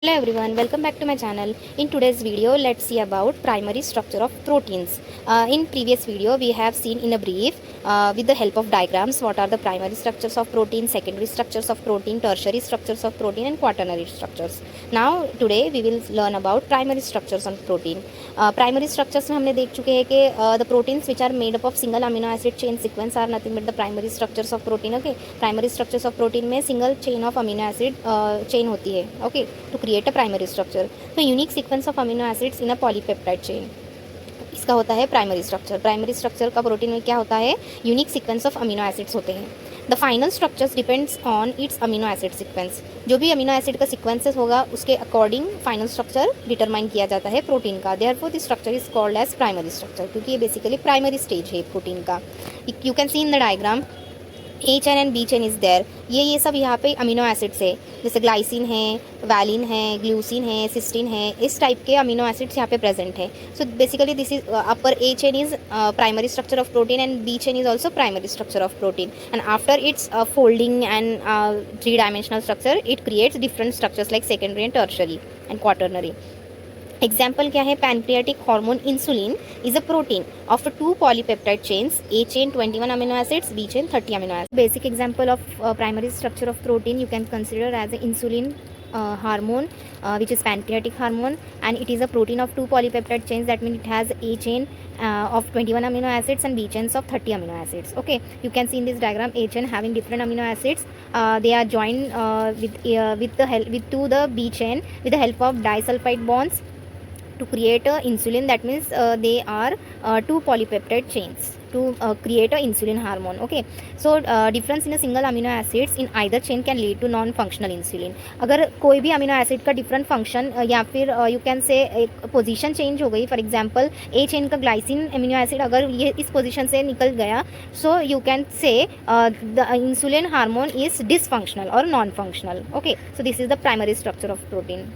Hello everyone, welcome back to my channel. In today's video, let's see about primary structure of proteins. In previous video, we have seen in a brief with the help of diagrams what are the primary structures of protein, secondary structures of protein, tertiary structures of protein and quaternary structures. Now today we will learn about primary structures on protein. Primary structures में हमने देख चुके हैं कि the proteins which are made up of single amino acid chain sequence are nothing but the primary structures of protein. Okay, primary structures of protein में single chain of amino acid chain होती है. Okay, to create a primary structure. So unique sequence of amino acids in a polypeptide chain. इसका होता है primary structure. Primary structure का protein में क्या होता है? Unique sequence of amino acids होते हैं. The final structures depends on it's amino acid sequence. जो भी अमीनो एसिड का सीक्वेंसेस होगा उसके अकॉर्डिंग फाइनल स्ट्रक्चर डिटरमाइन किया जाता है प्रोटीन का. Therefore this structure is called as primary structure, क्योंकि ये बेसिकली प्राइमरी स्टेज है प्रोटीन का. You can see in the diagram A chain and B chain is there. ये सब यहाँ पे अमीनो एसिड्स है, जैसे ग्लाइसिन है, वैलिन है, ग्लूसिन है, सिस्टीन है, इस टाइप के अमीनो एसिड्स यहाँ पे प्रेजेंट है. So basically this is upper A chain is primary structure of protein and B chain is also primary structure of protein. And after its folding and 3-dimensional structure it creates different structures like secondary and tertiary and quaternary. Example क्या है? Pancreatic hormone insulin is a protein of 2 polypeptide chains, A chain 21 amino acids, B chain 30 amino acids. Basic example of primary structure of protein you can consider as an insulin hormone, which is pancreatic hormone, and it is a protein of 2 polypeptide chains. That means it has A chain of 21 amino acids and B chains of 30 amino acids. Okay, you can see in this diagram A chain having different amino acids. They are joined with to the B chain with the help of disulfide bonds to create a insulin. That means they are 2 polypeptide chains to create a insulin hormone. Okay, so difference in a single amino acids in either chain can lead to non functional insulin. अगर कोई भी amino acid का different function या फिर you can से एक position change हो गई, फॉर एग्जांपल ए चेन का ग्लाइसिन अमीनो एसिड अगर ये इस पोजीशन से निकल गया, so you can say the insulin hormone is dysfunctional और non functional. Okay, so this is the primary structure of protein.